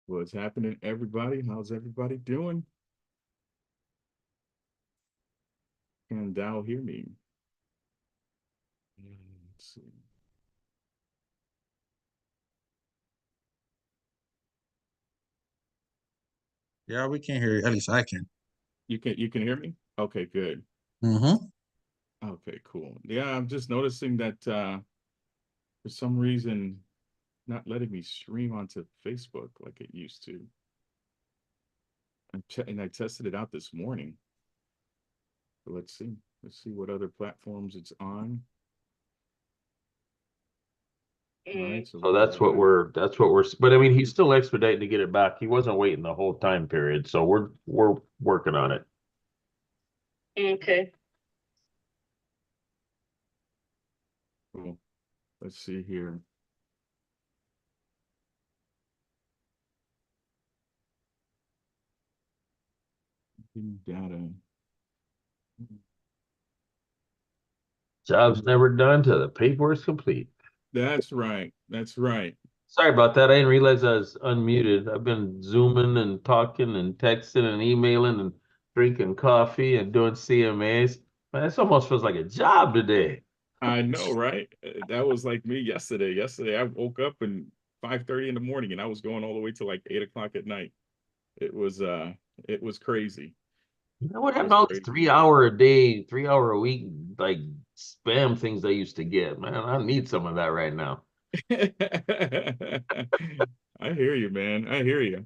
What's happening, everybody? How's everybody doing? Can thou hear me? Let's see. Yeah, we can hear you. At least I can. You can hear me? Okay, good. Mm-hmm. Okay, cool. Yeah, I'm just noticing that for some reason not letting me stream onto Facebook like it used to. And I tested it out this morning. So let's see. Let's see what other platforms it's on. All right, so So we're live. that's what we're but I mean he's still expediting to get it back. He wasn't waiting the whole time period. So we're working on it. Okay. Cool. Let's see here. Data. Job's never done till the paperwork's complete. That's right. That's right. Sorry about that. I didn't realize I was unmuted. I've been zooming and talking and texting and emailing and drinking coffee and doing CMAs. Man, this almost feels like a job today. I know, right? That was like me yesterday. Yesterday, I woke up and 5:30 in the morning, and I was going all the way to like 8 o'clock at night. It was it was crazy. You know what It happened was to all these crazy. 3 hour a day, 3 hour a week, like spam things I used to get? Man, I need some of that right now. I hear you, man. I hear you.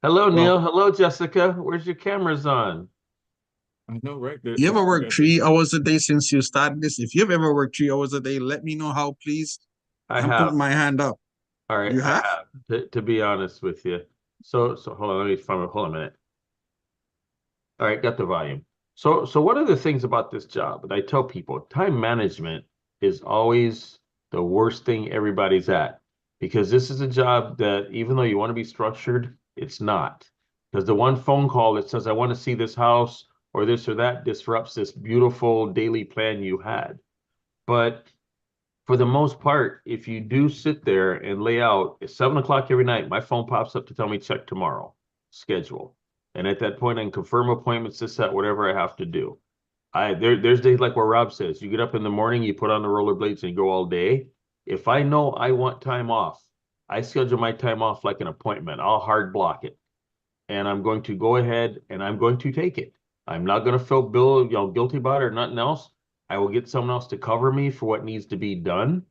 Hello, Well, Neil. Hello, Jessica. Where's your cameras on? I know, right? you ever We worked got the 3 hours a day since you started this? If you've ever worked 3 hours a day, let me know how, please. I I'm have. putting my hand up. All right, You I have? have. To be honest with you. So hold on, let me find it. Hold on a minute. All right, got the volume. So one of the things about this job, and I tell people, time management is always the worst thing everybody's at because this is a job that even though you want to be structured, it's not. Because the one phone call that says, I want to see this house or this or that disrupts this beautiful daily plan you had. But for the most part, if you do sit there and lay out at 7 o'clock every night, my phone pops up to tell me check tomorrow schedule. And at that point, I can confirm appointments, this, that, whatever I have to do. There's days like where Rob says, you get up in the morning, you put on the rollerblades and you go all day. If I know I want time off, I schedule my time off like an appointment. I'll hard block it. And I'm going to go ahead and I'm going to take it. I'm not going to feel guilty about it or nothing else. I will get someone else to cover me for what needs to be done.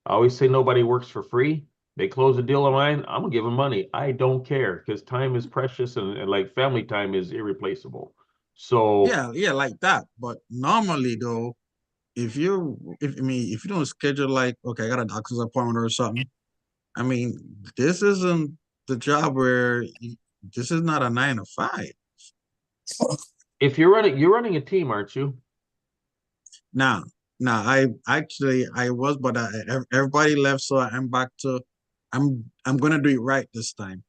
I always say nobody works for free. They close a deal of mine, I'm gonna give them money. I don't care because time is precious and like family time is irreplaceable. So Yeah, like that. But normally though, if you don't schedule like, okay, I got a doctor's appointment or something. I mean, this isn't the job where this is not a 9 to 5. if you're running a team, aren't you? Now, now I was, but everybody left, so I'm back to. I'm gonna do it right this time.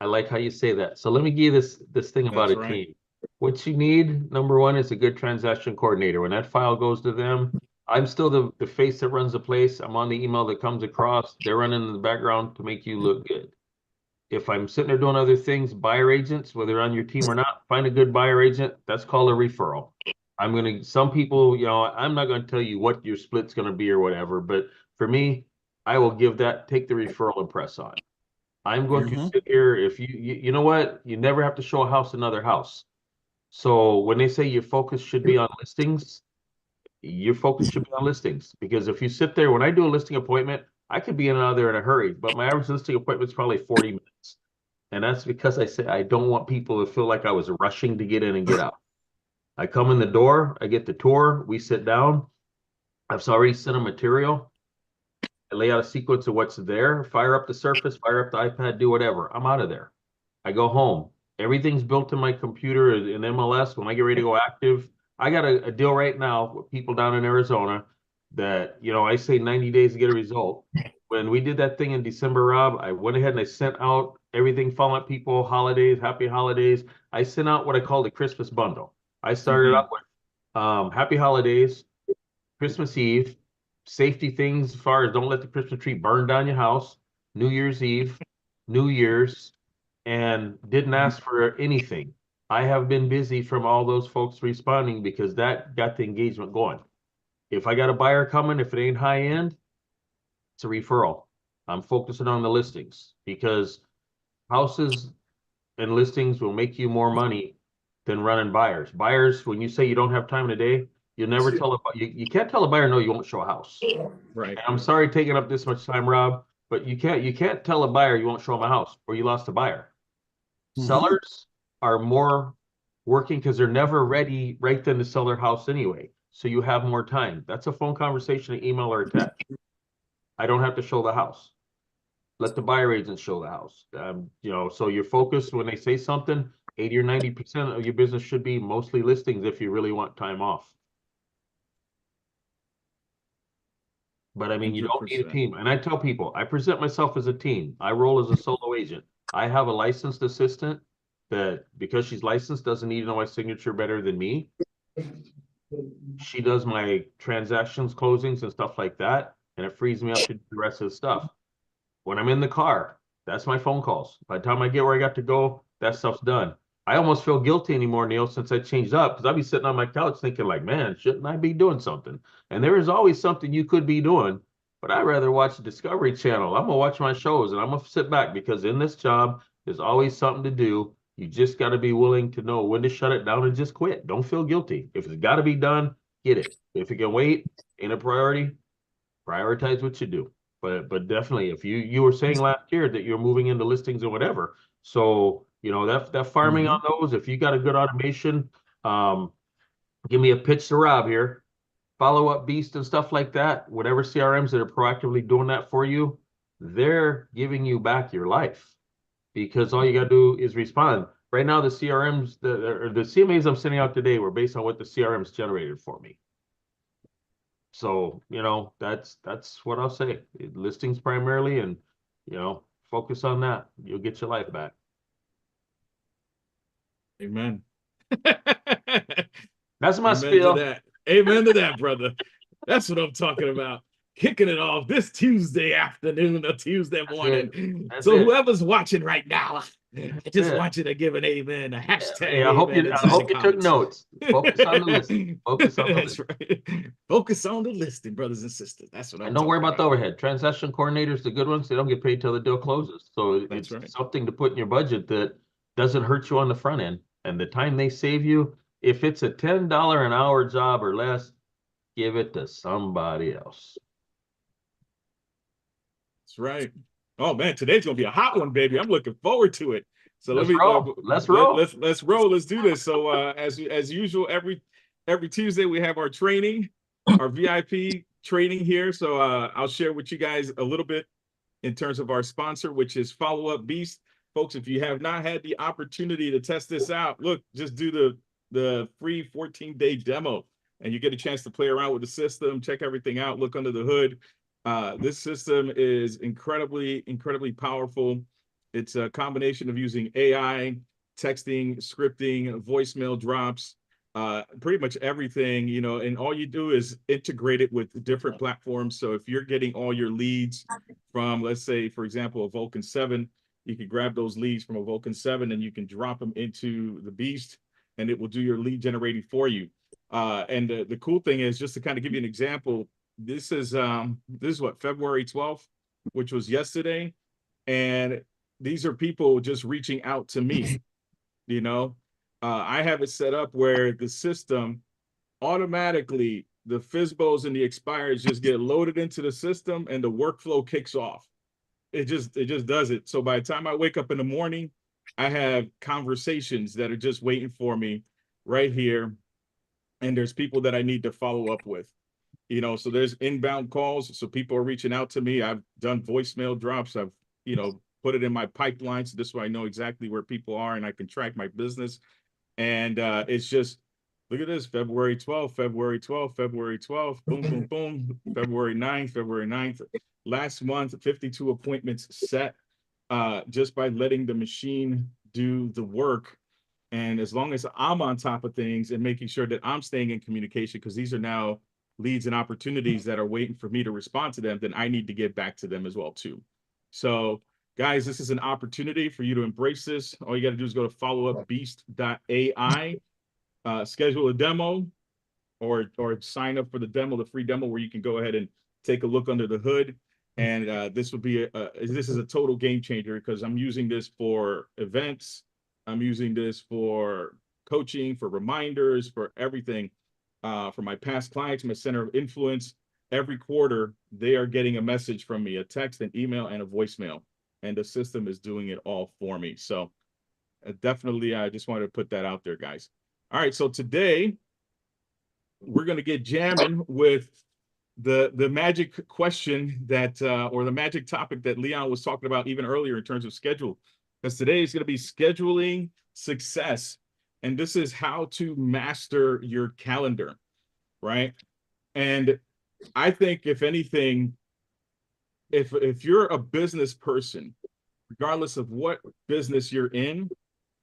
I like how you say that. So let me give you this thing about That's a right. team. What you need, number one, is a good transaction coordinator. When that file goes to them, I'm still the face that runs the place. I'm on the email that comes across. They're running in the background to make you look good. If I'm sitting there doing other things, buyer agents, whether on your team or not, find a good buyer agent. That's called a referral. Some people, I'm not gonna tell you what your split's gonna be or whatever, but for me, I will take the referral and press on. I'm going to Mm-hmm. sit here. If you know what, you never have to show a house another house. So when they say your focus should be on listings, your focus should be on listings. Because if you sit there, when I do a listing appointment, I could be in and out of there in a hurry, but my average listing appointment is probably 40 minutes. And that's because I say I don't want people to feel like I was rushing to get in and get out. I come in the door, I get the tour, we sit down. I've already sent them material. I lay out a sequence of what's there, fire up the Surface, fire up the iPad, do whatever. I'm out of there. I go home. Everything's built in my computer in MLS. When I get ready to go active, I got a deal right now with people down in Arizona that, I say 90 days to get a result. When we did that thing in December, Rob, I went ahead and I sent out everything, following up people, holidays, happy holidays. I sent out what I call the Christmas bundle. I started Hmm. out with happy holidays, Christmas Eve, safety things as far as don't let the Christmas tree burn down your house, New Year's Eve, New Year's, and didn't ask for anything. I have been busy from all those folks responding because that got the engagement going. If I got a buyer coming, if it ain't high end, it's a referral. I'm focusing on the listings because houses and listings will make you more money than running buyers. Buyers, when you say you don't have time in a day, you'll never tell you can't tell a buyer no, you won't show a house. Right. And I'm sorry taking up this much time, Rob, but you can't tell a buyer you won't show them a house or you lost a buyer. Sellers are more working because they're never ready right then to sell their house anyway. So you have more time. That's a phone conversation, an email, or a text. I don't have to show the house. Let the buyer agent show the house. So your focus when they say something, 80 or 90% of your business should be mostly listings if you really want time off. But I mean, you don't need a 100%. team. And I tell people, I present myself as a team. I roll as a solo agent. I have a licensed assistant that, because she's licensed, doesn't need to know my signature better than me. She does my transactions, closings, and stuff like that. And it frees me up to do the rest of the stuff. When I'm in the car, that's my phone calls. By the time I get where I got to go, that stuff's done. I almost feel guilty anymore, Neil, since I changed up, because I'd be sitting on my couch thinking like, man, shouldn't I be doing something? And there is always something you could be doing, but I'd rather watch the Discovery Channel. I'm gonna watch my shows and I'm gonna sit back because in this job, there's always something to do. You just got to be willing to know when to shut it down and just quit. Don't feel guilty. If it's got to be done, get it. If it can wait, ain't a priority, prioritize what you do. But definitely, if you were saying last year that you're moving into listings or whatever, so that farming on those, if you got a good automation, give me a pitch to Rob here. Follow up Beast and stuff like that. Whatever CRMs that are proactively doing that for you, they're giving you back your life because all you got to do is respond. Right now, the CRMs, the CMAs I'm sending out today were based on what the CRMs generated for me. So, that's what I'll say. Listings primarily, and, focus on that. You'll get your life back. Amen. That's my Amen spiel. to that. Amen to that, brother. That's what I'm talking about. Kicking it off this Tuesday afternoon or Tuesday morning. That's So it. whoever's watching right now, I just it. want you to give an amen, a hashtag. Hey, I hope amen you inside the took comments. notes. Focus on the listing. Focus on the That's listing. right. Focus on the listing, brothers and sisters. That's what I'm And don't worry talking about the overhead. Transaction coordinators, the good ones, they don't get paid till the deal closes. So That's it's right. something to put in your budget that doesn't hurt you on the front end. And the time they save you, if it's a $10 an hour job or less, give it to somebody else. That's right. Oh man, today's gonna be a hot one, baby. I'm looking forward to it. So Let's roll. Let's roll. Let's roll. Let's do this. So as usual, every Tuesday we have our training, our VIP training here. So I'll share with you guys a little bit in terms of our sponsor, which is Follow Up Beast. Folks, if you have not had the opportunity to test this out, look, just do the free 14-day demo and you get a chance to play around with the system, check everything out, look under the hood. This system is incredibly powerful. It's a combination of using AI, texting, scripting, voicemail drops, pretty much everything, and all you do is integrate it with different platforms. So if you're getting all your leads from, let's say, for example, a Vulcan 7, you can grab those leads from a Vulcan 7 and you can drop them into the Beast and it will do your lead generating for you. And the cool thing is, just to kind of give you an example, this is what, February 12th, which was yesterday. And these are people just reaching out to me, I have it set up where the system automatically, the FSBOs and the expires just get loaded into the system and the workflow kicks off. It just does it. So by the time I wake up in the morning, I have conversations that are just waiting for me right here. And there's people that I need to follow up with. So there's inbound calls. So people are reaching out to me. I've done voicemail drops. I've, put it in my pipeline. So this way I know exactly where people are and I can track my business. And it's just, look at this, February 12th, February 12th, February 12th, boom, boom, boom, February 9th, February 9th. Last month, 52 appointments set just by letting the machine do the work. And as long as I'm on top of things and making sure that I'm staying in communication, because these are now leads and opportunities that are waiting for me to respond to them, then I need to get back to them as well too. So Guys, this is an opportunity for you to embrace this. All you got to do is go to followupbeast.ai, schedule a demo, or sign up for the demo, the free demo, where you can go ahead and take a look under the hood. And this would be this is a total game changer, because I'm using this for events. I'm using this for coaching, for reminders, for everything. For my past clients, my center of influence, every quarter, they are getting a message from me, a text, an email, and a voicemail. And the system is doing it all for me. So definitely, I just wanted to put that out there, guys. All right, so today we're going to get jamming with the magic question that or the magic topic that Leon was talking about even earlier in terms of schedule, because today is going to be scheduling success, and this is how to master your calendar, right? And I think, if anything, if you're a business person, regardless of what business you're in,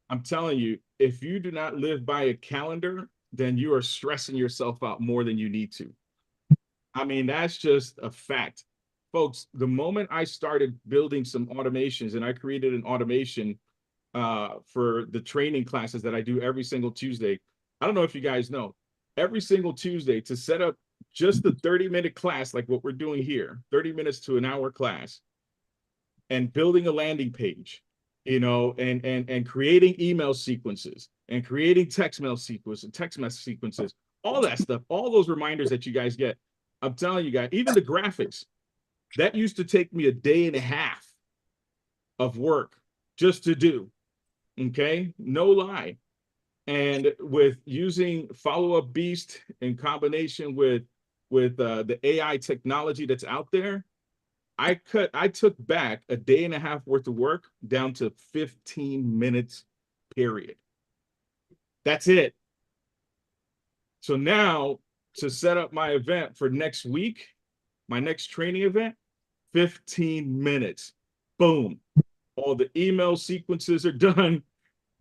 I'm telling you, if you do not live by a calendar, then you are stressing yourself out more than you need to. I mean, that's just a fact. Folks, the moment I started building some automations, and I created an automation for the training classes that I do every single Tuesday. I don't know if you guys know, every single Tuesday, to set up just the 30-minute class, like what we're doing here, 30 minutes to an hour class, and building a landing page, and creating email sequences, and creating text message sequences, all that stuff, all those reminders that you guys get. I'm telling you guys, even the graphics, that used to take me a day and a half of work just to do. Okay, no lie. And with using Follow Up Beast in combination with the AI technology that's out there, I took back a day and a half worth of work down to 15 minutes, period. That's it. So now, to set up my event for next week, my next training event, 15 minutes. Boom. All the email sequences are done.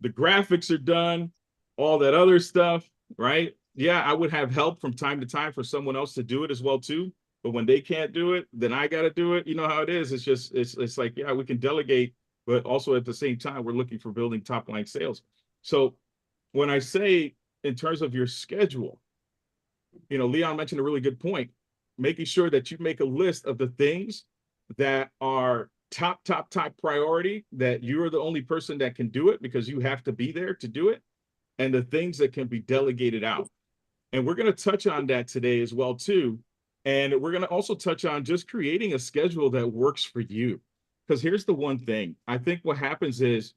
The graphics are done. All that other stuff, right? Yeah, I would have help from time to time for someone else to do it as well too. But when they can't do it, then I got to do it. You know how it is. It's just, it's like, yeah, we can delegate, but also at the same time, we're looking for building top line sales. So when I say in terms of your schedule, Leon mentioned a really good point, making sure that you make a list of the things that are top priority, that you're the only person that can do it because you have to be there to do it, and the things that can be delegated out. And we're going to touch on that today as well too. And we're going to also touch on just creating a schedule that works for you. Because here's the one thing, I think what happens is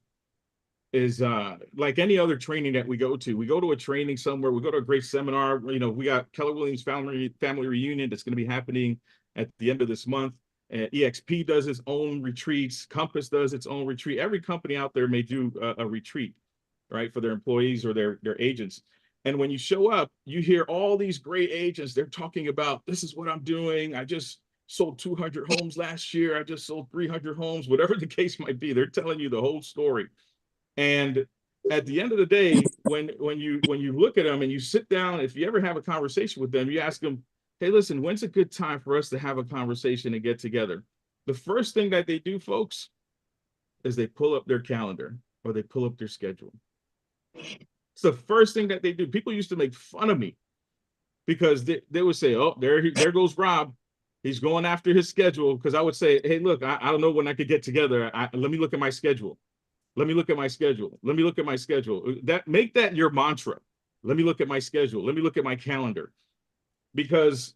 like any other training that we go to a training somewhere, we go to a great seminar, we got Keller Williams family reunion that's going to be happening at the end of this month. EXP does its own retreats. Compass does its own retreat. Every company out there may do a retreat, right, for their employees or their agents. And when you show up, you hear all these great agents. They're talking about, this is what I'm doing. I just sold 200 homes last year. I just sold 300 homes, whatever the case might be. They're telling you the whole story. And at the end of the day, when you look at them and you sit down, if you ever have a conversation with them, you ask them, hey, listen, when's a good time for us to have a conversation and get together? The first thing that they do, folks, is they pull up their calendar or they pull up their schedule. It's the first thing that they do. People used to make fun of me because they would say, oh, there goes Rob. He's going after his schedule. Because I would say, hey, look, I don't know when I could get together. Let me look at my schedule. Let me look at my schedule. Let me look at my schedule. Make that your mantra. Let me look at my schedule. Let me look at my calendar. Because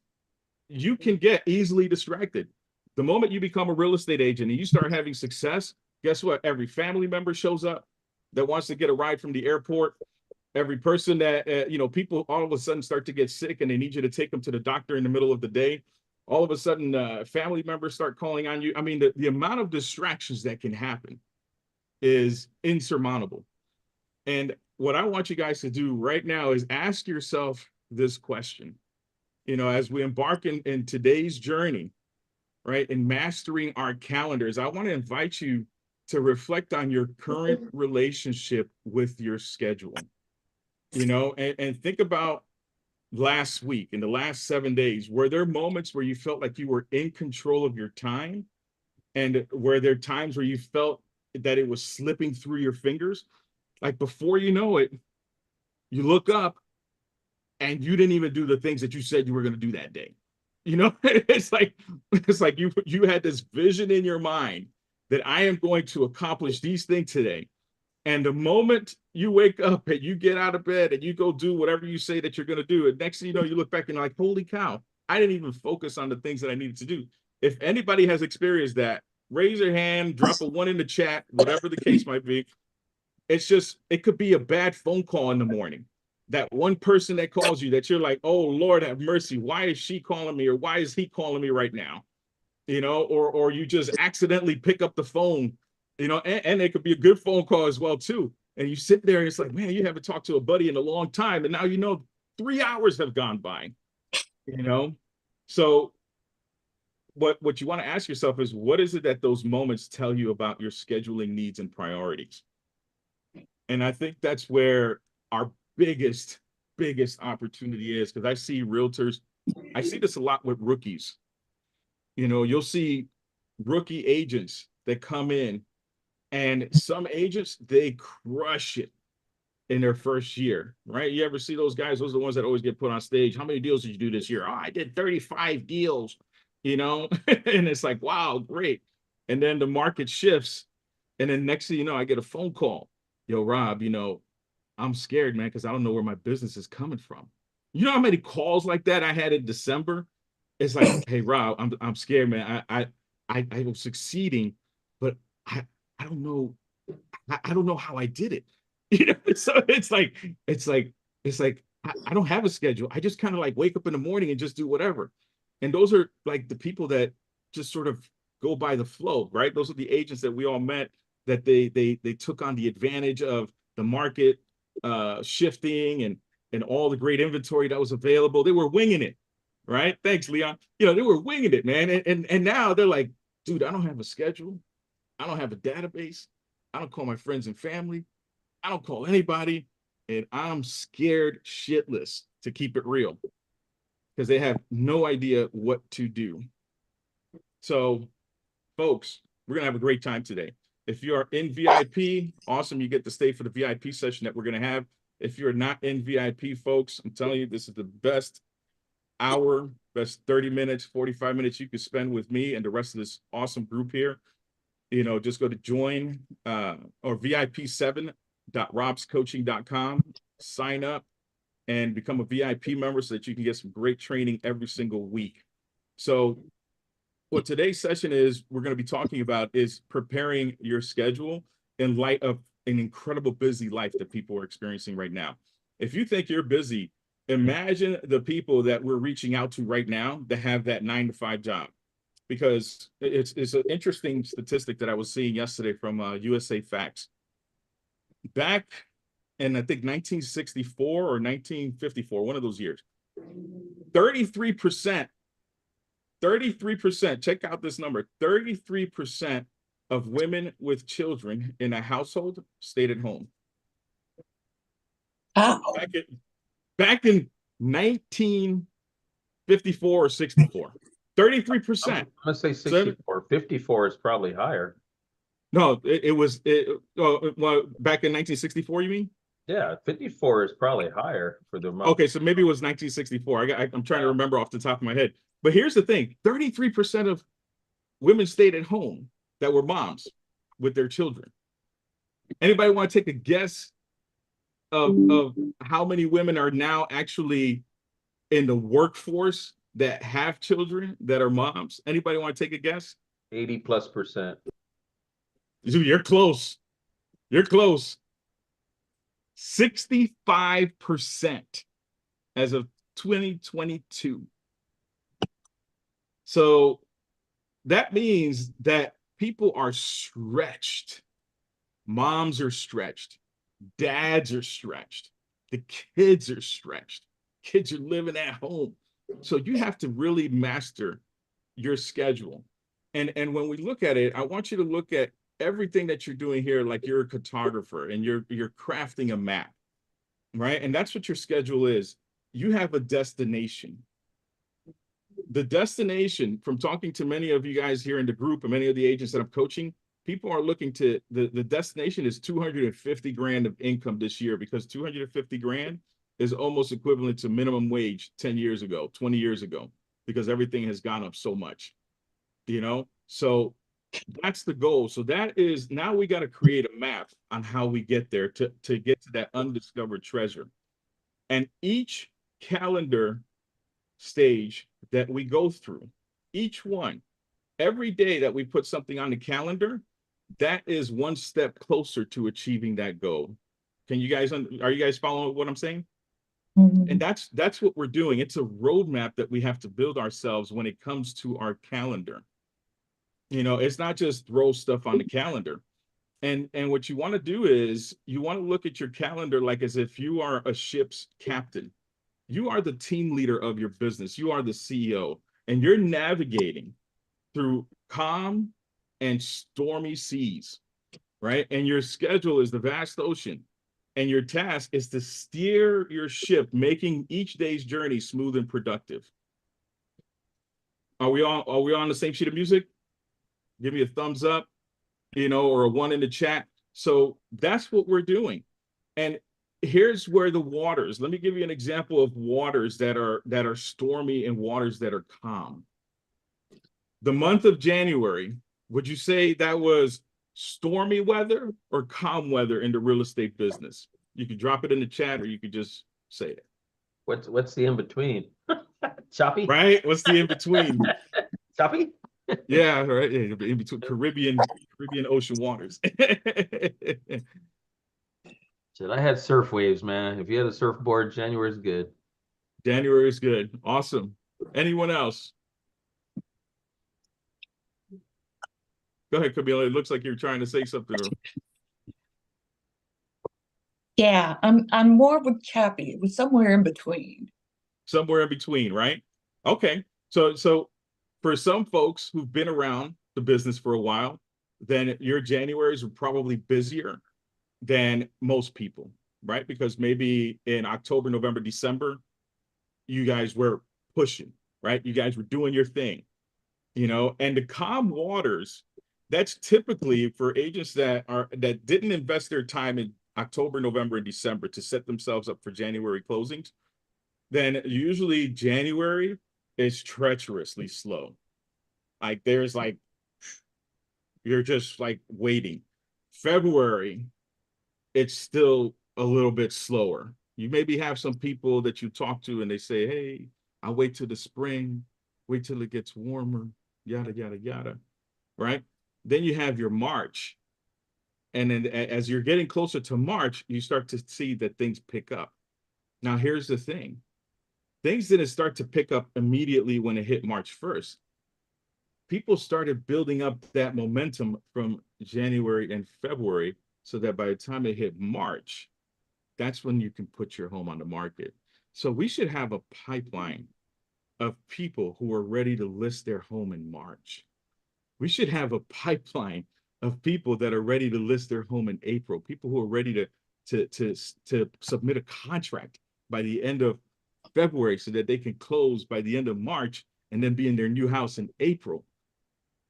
you can get easily distracted. The moment you become a real estate agent and you start having success, guess what? Every family member shows up that wants to get a ride from the airport. Every person that, people all of a sudden start to get sick and they need you to take them to the doctor in the middle of the day. All of a sudden, family members start calling on you. I mean, the amount of distractions that can happen is insurmountable. And what I want you guys to do right now is ask yourself this question. As we embark in today's journey, right, in mastering our calendars, I want to invite you to reflect on your current relationship with your schedule, and think about last week, in the last 7 days. Were there moments where you felt like you were in control of your time? And were there times where you felt that it was slipping through your fingers? Like before you know it, you look up and you didn't even do the things that you said you were going to do that day. You know, it's like you had this vision in your mind that I am going to accomplish these things today. And the moment you wake up and you get out of bed and you go do whatever you say that you're going to do, and next thing you know, you look back and you're like, holy cow, I didn't even focus on the things that I needed to do. If anybody has experienced that, raise your hand, drop a 1 in the chat, whatever the case might be. It's just, it could be a bad phone call in the morning. That one person that calls you that you're like, oh, Lord have mercy. Why is she calling me? Or why is he calling me right now? You know, or you just accidentally pick up the phone, you know, and it could be a good phone call as well, too. And you sit there and it's like, man, you haven't talked to a buddy in a long time. And now, you know, 3 hours have gone by, you know? So what you want to ask yourself is, what is it that those moments tell you about your scheduling needs and priorities? And I think that's where our biggest opportunity is, because I see realtors, I see this a lot with rookies. You know, you'll see rookie agents that come in, and some agents, they crush it in their first year, right? You ever see those guys? Those are the ones that always get put on stage. How many deals did you do this year? Oh, I did 35 deals, you know? And it's like, wow, great. And then the market shifts. And then next thing you know, I get a phone call. Yo, Rob, you know, I'm scared, man, because I don't know where my business is coming from. You know how many calls like that I had in December? It's like, hey, Rob, I'm scared, man. I was succeeding, but I don't know. I don't know how I did it. You know, so it's like I don't have a schedule. I just kind of like wake up in the morning and just do whatever. And those are like the people that just sort of go by the flow, right? Those are the agents that we all met, that they took on the advantage of the market shifting and all the great inventory that was available. They were winging it, right? Thanks, Leon. You know, they were winging it, man. And now they're like, dude, I don't have a schedule. I don't have a database. I don't call my friends and family. I don't call anybody. And I'm scared shitless, to keep it real, because they have no idea what to do. So, folks, we're going to have a great time today. If you are in VIP, awesome. You get to stay for the VIP session that we're going to have. If you're not in VIP, folks, I'm telling you, this is the best hour, best 30 minutes, 45 minutes you could spend with me and the rest of this awesome group here. You know, just go to join or VIP7.robscoaching.com, sign up and become a VIP member so that you can get some great training every single week. So what today's session is, we're going to be talking about is preparing your schedule in light of an incredible busy life that people are experiencing right now. If you think you're busy, imagine the people that we're reaching out to right now that have that 9-to-5 job. Because it's an interesting statistic that I was seeing yesterday from USA Facts. Back in, I think, 1964 or 1954, one of those years, 33%, check out this number, 33% of women with children in a household stayed at home. Wow. Back in 1954 or 64. 33%. I'm gonna say 64. 54 is probably higher. No, well, back in 1964, you mean? Yeah, 54 is probably higher for the amount. Okay, so maybe it was 1964. I'm trying to remember off the top of my head. But here's the thing, 33% of women stayed at home that were moms with their children. Anybody want to take a guess of how many women are now actually in the workforce that have children that are moms? Anybody want to take a guess? 80+%. Dude, you're close. You're close. 65% as of 2022. So that means that people are stretched. Moms are stretched. Dads are stretched. The kids are stretched. Kids are living at home. So you have to really master your schedule. And when we look at it, I want you to look at everything that you're doing here like you're a cartographer and you're crafting a map, right? And that's what your schedule is. You have a destination. the destination, from talking to many of you guys here in the group and many of the agents that I'm coaching, people are looking to, the destination is 250 grand of income this year, because 250 grand is almost equivalent to minimum wage 10 years ago, 20 years ago, because everything has gone up so much, you know? So that's the goal. So that is, now we got to create a map on how we get there to get to that undiscovered treasure. And each calendar stage that we go through, each one, every day that we put something on the calendar, that is one step closer to achieving that goal. Can you guys, are you guys following what I'm saying? And that's what we're doing. It's a roadmap that we have to build ourselves when it comes to our calendar. You know, it's not just throw stuff on the calendar. And what you want to do is you want to look at your calendar like as if you are a ship's captain. You are the team leader of your business. You are the CEO, and you're navigating through calm and stormy seas, right? And your schedule is the vast ocean. And your task is to steer your ship, making each day's journey smooth and productive. Are we on the same sheet of music? Give me a thumbs up, you know, or a one in the chat. So that's what we're doing. And here's where the waters, let me give you an example of waters that are stormy and waters that are calm. The month of January, would you say that was stormy weather or calm weather in the real estate business? You could drop it in the chat, or you could just say it. What's the in between? Choppy? Right? What's the in between? Choppy? Yeah, right. In between Caribbean Ocean waters. Shit, I had surf waves, man. If you had a surfboard, January's good. January is good. Awesome. Anyone else? Go ahead, Camila. It looks like you're trying to say something. Yeah, I'm more with Chappie. It was somewhere in between. Somewhere in between, right? Okay. So for some folks who've been around the business for a while, then your Januaries are probably busier than most people, right? Because maybe in October, November, December, you guys were pushing, right? You guys were doing your thing, you know, and the calm waters, that's typically for agents that didn't invest their time in October, November, and December to set themselves up for January closings. Then usually January is treacherously slow. Like there's like, you're just like waiting. February, it's still a little bit slower. You maybe have some people that you talk to and they say, hey, I'll wait till the spring, wait till it gets warmer, yada, yada, yada, right? Then you have your March. And then as you're getting closer to March, you start to see that things pick up. Now, here's the thing. Things didn't start to pick up immediately when it hit March 1st. People started building up that momentum from January and February, so that by the time it hit March, that's when you can put your home on the market. So we should have a pipeline of people who are ready to list their home in March. We should have a pipeline of people that are ready to list their home in April, people who are ready to submit a contract by the end of February so that they can close by the end of March and then be in their new house in April,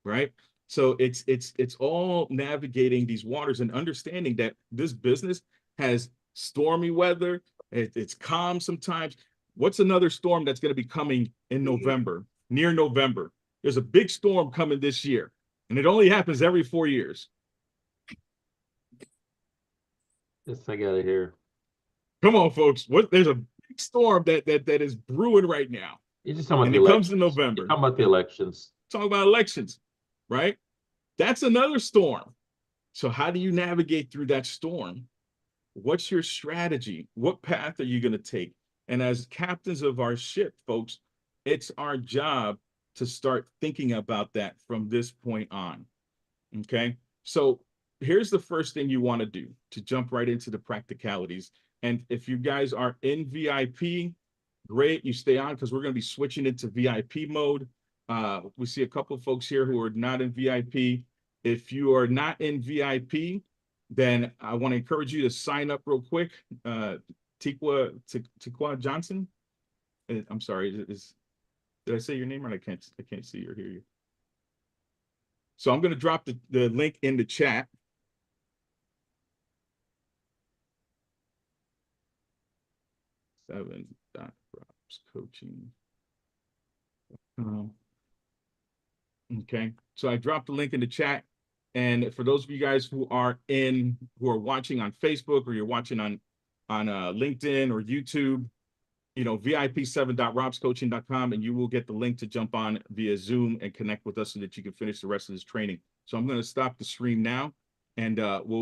right? So it's all navigating these waters and understanding that this business has stormy weather. It's calm sometimes. What's another storm that's going to be coming in November, near November? There's a big storm coming this year, and it only happens every 4 years. Yes, I got it here. Come on, folks. There's a big storm that is brewing right now. You just talking about And the it elections. comes in November. You're talking about the elections. Talk about elections, right? That's another storm. So how do you navigate through that storm? What's your strategy? What path are you going to take? And as captains of our ship, folks, it's our job to start thinking about that from this point on. Okay. So here's the first thing you want to do to jump right into the practicalities. And if you guys are in VIP, great, you stay on because we're going to be switching into VIP mode. We see a couple of folks here who are not in VIP. If you are not in VIP, then I want to encourage you to sign up real quick. Tikwa Johnson. I'm sorry, Did I say your name or I can't see or hear you? So I'm going to drop the link in the chat. Coaching. Okay, so I dropped the link in the chat. And for those of you guys who are watching on Facebook or you're watching on LinkedIn or YouTube, you know, VIP7.robscoaching.com, and you will get the link to jump on via Zoom and connect with us so that you can finish the rest of this training. So I'm going to stop the stream now, and we'll